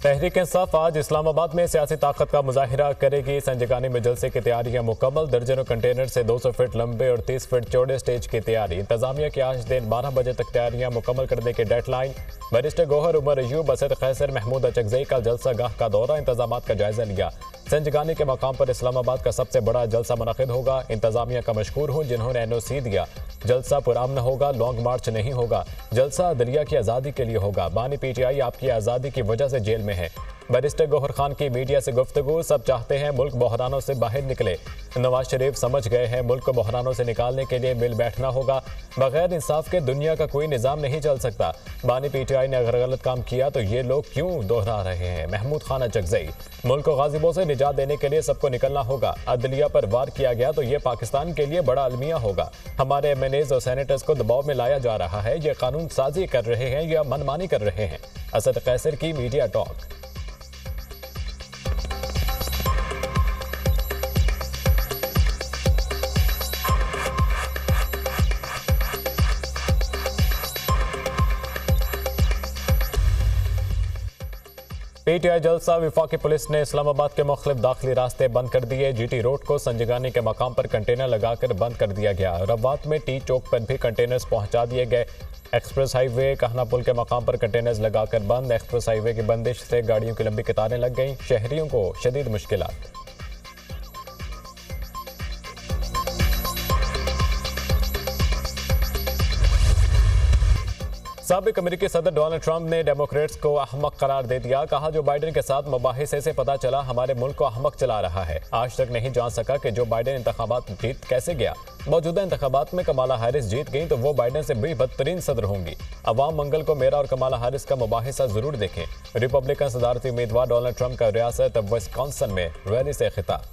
तहरीक इंसाफ आज इस्लामाबाद में सियासी ताकत का मुजाहिरा करेगी। संजगानी में जलसे की तैयारियां मुकम्मल। दर्जनों कंटेनर से 200 फीट लंबे और 30 फीट चौड़े स्टेज की तैयारी। इंतजामिया की आज दिन 12 बजे तक तैयारियां मुकम्मल करने की डेडलाइन। बैरिस्टर गौहर, उमर अयूब, असद कैसर, महमूद अचकजई का जलसा गाह का दौरा, इंतजाम का जायजा लिया। संजगानी के मकाम पर इस्लामाबाद का सबसे बड़ा जलसा मुनक़िद होगा। इंतजामिया का मशकूर हूँ जिन्होंने NOC दिया। जलसा पुरअमन होगा, लॉन्ग मार्च नहीं होगा। जलसा अदलिया की आज़ादी के लिए होगा। बानी PTI आपकी आज़ादी की वजह से जेल में है। बैरिस्टर गौहर खान की मीडिया से गुफ्तगू, सब चाहते हैं मुल्क बहरानों से बाहर निकले। नवाज शरीफ समझ गए हैं मुल्क को बहरानों से निकालने के लिए मिल बैठना होगा। बगैर इंसाफ के दुनिया का कोई निज़ाम नहीं चल सकता। बानी PTI ने अगर गलत काम किया तो ये लोग क्यों दोहरा रहे हैं। महमूद खान अचकजई, मुल्क को गाजिबों से निजात देने के लिए सबको निकलना होगा। अदलिया पर वार किया गया तो ये पाकिस्तान के लिए बड़ा अलमिया होगा। हमारे MNAs और सेनेटर्स को दबाव में लाया जा रहा है। ये कानून साजी कर रहे हैं या मनमानी कर रहे हैं। असद कैसर की मीडिया टॉक। PTI जलसा, वफाकी पुलिस ने इस्लामाबाद के मुख्तलिफ दाखिली रास्ते बंद कर दिए। GT रोड को संजगानी के मकाम पर कंटेनर लगाकर बंद कर दिया गया। रवात में T चौक पर भी कंटेनर्स पहुंचा दिए गए। एक्सप्रेस हाईवे कहना पुल के मकाम पर कंटेनर्स लगाकर बंद। एक्सप्रेस हाईवे की बंदिश से गाड़ियों की लंबी कतारें लग गईं। शहरियों को शदीद मुश्किलात। साबिक अमेरिकी सदर डोनाल्ड ट्रंप ने डेमोक्रेट्स को अहमक करार दे दिया। कहा, जो बाइडेन के साथ मुबाहिसे से पता चला हमारे मुल्क को अहमक चला रहा है। आज तक नहीं जान सका कि जो बाइडेन इंतखाबात जीत कैसे गया। मौजूदा इंतखाबात में कमाला हैरिस जीत गई तो वो बाइडेन से भी बदतरीन सदर होंगी। अवाम मंगल को मेरा और कमाला हैरिस का मुबाहिसा जरूर देखें। रिपब्लिकन सदारती उम्मीदवार डोनाल्ड ट्रंप का रियासत विस्कॉन्सिन में रैली से खिताब।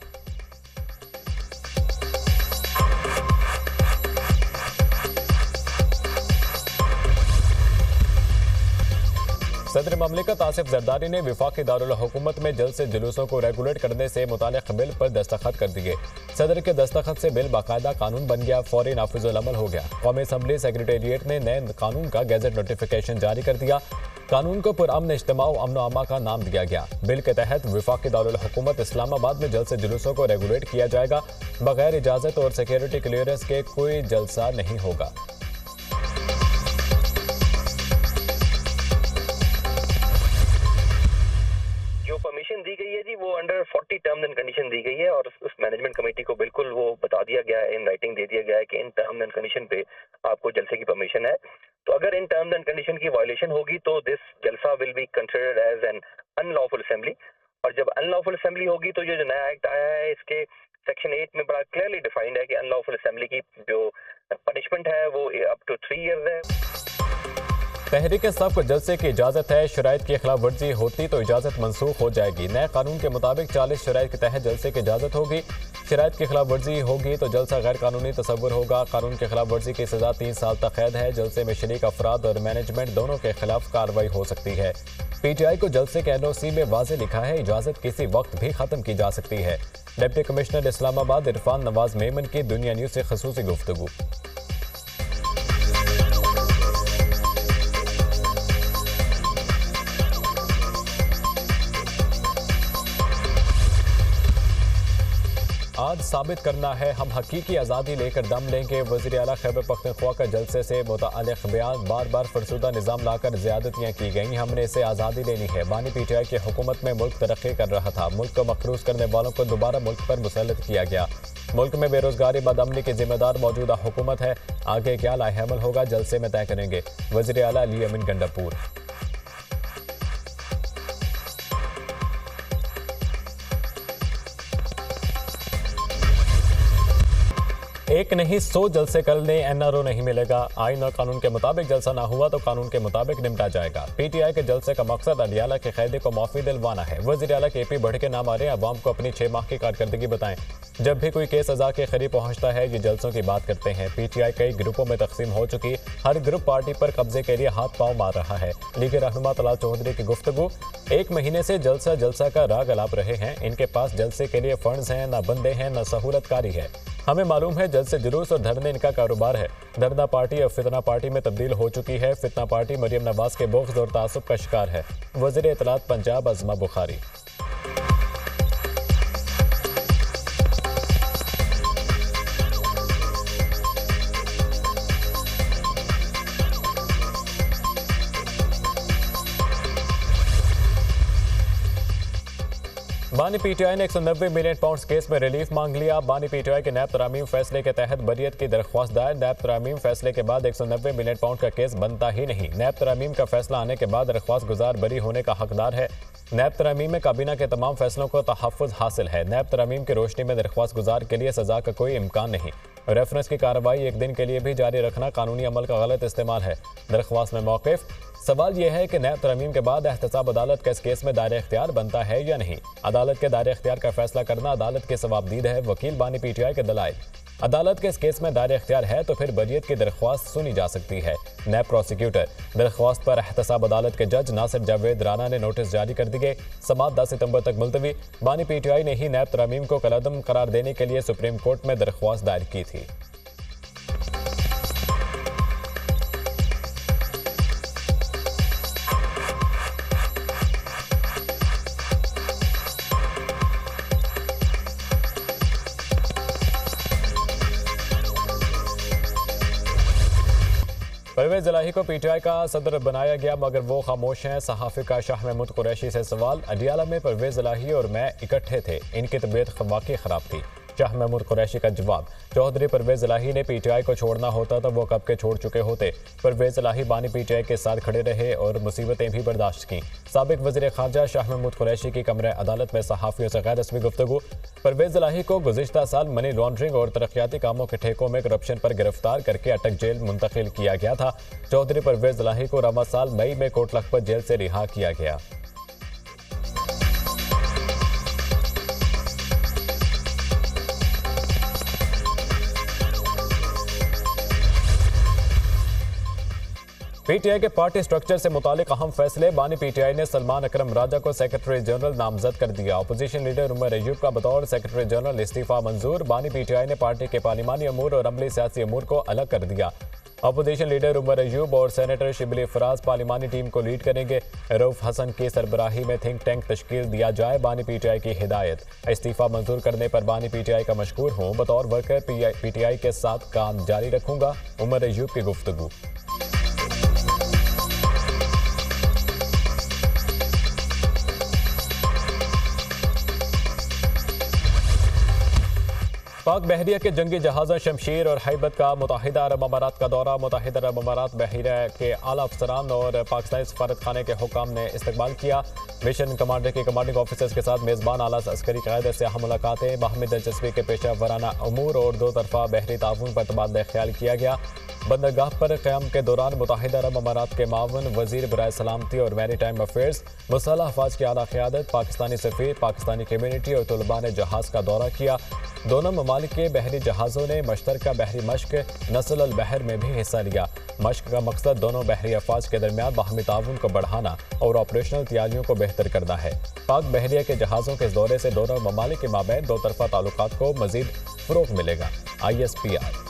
सदर ममलिकत आसिफ जरदारी ने वफाकी दारुल हुकूमत में जल्द से जुलूसों को रेगुलेट करने से मुतालिक बिल पर दस्तखत कर दिए। सदर के दस्तखत से बिल बाकायदा कानून बन गया, फौरी नाफिजुल अमल हो गया। कौमी असम्बली सेक्रेटेरिएट ने नए कानून का गैजेट नोटिफिकेशन जारी कर दिया। कानून को पुरअमन इज्तिमा अमन अमा का नाम दिया गया। बिल के तहत वफाकी दारुल हुकूमत इस्लामाबाद में जल्द से जुलूसों को रेगुलेट किया जाएगा। बगैर इजाजत और सिक्योरिटी क्लियरेंस के कोई जलसा नहीं होगा। दी गई है जी, वो अंडर 40 टर्म्स एंड कंडीशन दी गई है और उस मैनेजमेंट कमेटी को बिल्कुल वो बता दिया गया है, इन राइटिंग दे दिया गया है कि इन टर्म्स एंड कंडीशन पे आपको जलसे की परमिशन है। तो अगर इन टर्म्स एंड कंडीशन की वायलेशन होगी तो दिस जलसा will be considered as an unlawful assembly. और जब अनलॉफुल असेंबली होगी तो ये जो नया एक्ट आया है इसके सेक्शन 8 में बड़ा क्लियरली डिफाइंड है कि अनलॉफुल असेंबली की जो पनिशमेंट है वो अप टू 3 ईयर्स है। तहरीक इंसाफ को जलसे की इजाजत है। शराइत की खिलाफ वर्जी होती तो इजाजत मनसूख हो जाएगी। नए कानून के मुताबिक 40 शराइत के तहत जलसे की इजाजत होगी। शराइत की खिलाफ वर्जी होगी तो जलसा गैर कानूनी तस्वुर होगा। कानून के खिलाफ वर्जी की सजा 3 साल तक कैद है। जलसे में शरीक अफराद और मैनेजमेंट दोनों के खिलाफ कार्रवाई हो सकती है। PTI को जलसे के NOC में वाज़े लिखा है, इजाजत किसी वक्त भी खत्म की जा सकती है। डिप्टी कमिश्नर इस्लामाबाद इरफान नवाज मेमन की दुनिया न्यूज़ से खसूसी गुफ्तगू। आज साबित करना है हम हकीकी आज़ादी लेकर दम लेंगे। वज़ीर आला खैबर पख्तूनख्वा का जलसे से मुताल्लिक़ बयान, बार बार फरसुदा निज़ाम लाकर ज़्यादतियाँ की गईं, हमने इसे आज़ादी लेनी है। बानी PTI की हुकूमत में मुल्क तरक्की कर रहा था। मुल्क को मखरूज करने वालों को दोबारा मुल्क पर मुसल्लत किया गया। मुल्क में बेरोजगारी बदअमनी की जिम्मेदार मौजूदा हुकूमत है। आगे क्या लाहेअमल होगा जलसे में तय करेंगे। वज़ीर आला अली अमीन गंडापुर। एक नहीं 100 जलसे कर लें, NRO नहीं मिलेगा। आईन और कानून के मुताबिक जलसा ना हुआ तो कानून के मुताबिक निपटा जाएगा। PTI के जलसे का मकसद अडियाला के कैदी को माफी दिलवाना है। वज़ीर आला के AP बढ़ के ना मारे, अवाम को अपनी 6 माह की कारकर्दगी बताएं। जब भी कोई केस अज़ा के करीब पहुंचता है ये जलसों की बात करते हैं। PTI कई ग्रुपों में तकसीम हो चुकी, हर ग्रुप पार्टी पर कब्जे के लिए हाथ पांव मार रहा है। लीग रहनुमा तलाल चौधरी की गुफ्तगू, 1 महीने से जलसा का राग अलाप रहे हैं। इनके पास जलसे के लिए फंड्स हैं, न बंदे हैं, न सहूलतकारी है। हमें मालूम है जल्द से जुलूस और धरने इनका कारोबार है। धरना पार्टी अब फितना पार्टी में तब्दील हो चुकी है। फितना पार्टी मरियम नवाज के बुग़्ज़ और तासुब का शिकार है। वज़ीर इत्तलात पंजाब अज़मा बुखारी। बानी पीटीआई ने 190 मिलियन पाउंड केस में रिलीफ मांग लिया। बानी पीटीआई के नैब तरामीम फैसले के तहत बरियत की दरख्वास्त दायर। नैब तरामीम फैसले के बाद 190 मिलियन पाउंड का केस बनता ही नहीं। नैब तरामीम का फैसला आने के बाद दरख्वास्त गुजार बरी होने का हकदार है। नैब तरामीम में काबीना के तमाम फैसलों को तहफ़्फ़ुज़ हासिल है। नैब तरामीम की रोशनी में दरख्वास्त गुजार के लिए सजा का कोई इम्कान नहीं। रेफरेंस की कार्रवाई एक दिन के लिए भी जारी रखना कानूनी अमल का गलत इस्तेमाल है। दरख्वास्त में मौक़िफ़ सवाल यह है कि नैब तरमीम के बाद एहतसाब अदालत का इस केस में दायरे इख्तियार बनता है या नहीं। अदालत के दायरे इख्तियार का फैसला करना अदालत के सवाबदीद है। वकील बानी पीटीआई के दलाइल। अदालत के इस केस में दायरे इख्तियार है तो फिर बरियत की दरख्वास्त सुनी जा सकती है। नैब प्रोसिक्यूटर दरख्वास्त पर एहतसाब अदालत के जज नासिर जावेद राना ने नोटिस जारी कर दिए। समाअत 10 सितंबर तक मुलतवी। बानी पीटीआई ने ही नैब तरमीम को कलअदम करार देने के लिए सुप्रीम कोर्ट में दरख्वास्त दायर की थी। परवेज इलाही को पीटीआई का सदर बनाया गया मगर वो खामोश हैं। सहाफ़ी का शाह महमूद कुरैशी से सवाल। अडियाला में परवेज इलाही और मैं इकट्ठे थे, इनकी तबीयत वाकई ख़राब थी। शाह महमूद कुरैशी का जवाब। चौधरी परवेज इलाही ने पीटीआई को छोड़ना होता तो वो कब के छोड़ चुके होते। परवेज इलाही बानी पीटीआई के साथ खड़े रहे और मुसीबतें भी बर्दाश्त की। साबिक वज़ीर ख़ारजा शाह महमूद कुरैशी की कमरे अदालत में सहाफ़ियों से गैर रस्मी गुफ्तगू। परवेज इलाही को गुज़िश्ता साल मनी लॉन्ड्रिंग और तरक्याती कामों के ठेकों में करप्शन पर गिरफ्तार करके अटक जेल मुंतकिल किया गया था। चौधरी परवेज इलाही को रवा साल मई में कोट लखपत जेल से रिहा किया गया। पीटीआई के पार्टी स्ट्रक्चर से मुतालिक अहम फैसले। बानी पीटीआई ने सलमान अकरम राजा को सेक्रेटरी जनरल नामजद कर दिया। अपोजिशन लीडर उमर अयूब का बतौर सेक्रेटरी जनरल इस्तीफा मंजूर। बानी पीटीआई ने पार्टी के पार्लिमानी अमूर और अमली सियासी अमूर को अलग कर दिया। अपोजिशन लीडर उमर अयूब और सेनेटर शिबली फराज पार्लिमानी टीम को लीड करेंगे। रऊफ हसन की सरबराही में थिंक टैंक तश्कील दिया जाए, बानी पीटीआई की हिदायत। इस्तीफा मंजूर करने पर बानी पीटीआई का मशकूर हूँ, बतौर वर्कर पीटीआई के साथ काम जारी रखूंगा। उमर अयूब की गुफ्तगू। पाक बहरिया के जंगी जहाज़ों शमशीर और हैबत का मुत्तहिदा अरब अमारात का दौरा। मुत्तहिदा अरब अमारात बहरिया के आला अफसरान और पाकिस्तानी सफारत खाने के हुकाम ने इस्तकबाल किया। मिशन कमांडर के कमांडिंग ऑफिसर्स के साथ मेज़बान आला अस्करी क़यादत से अहम मुलाकातें। बाहमी दिलचस्पी के पेशा वराना अमूर और दो तरफा बहरी ताउन पर तबादला ख्याल किया गया। बंदरगाह पर क़याम के दौरान मुत्तहिदा अरब अमारात के मावन वज़ीर बराए सलामती और मैरी टाइम अफेयर्स मुसल्लह अफवाज की आला क़यादत, पाकिस्तानी सफ़ीर, पाकिस्तानी कम्यूनिटी और तलबा ने जहाज़ का दौरा किया। दोनों ममालिक के बहरी जहाज़ों ने मुश्तरका बहरी मश्क नस्ल अल बहर में भी हिस्सा लिया। मश्क का मकसद दोनों बहरी अफवाज के दरमियान बाहमी ताउन को बढ़ाना और ऑपरेशनल तैयारियों को बेहतर करना है। पाक बहरिया के जहाज़ों के इस दौरे से दोनों ममालिक के माबैन दो तरफा ताल्लुकात को मज़ीद फ़रोग़ मिलेगा। ISPR।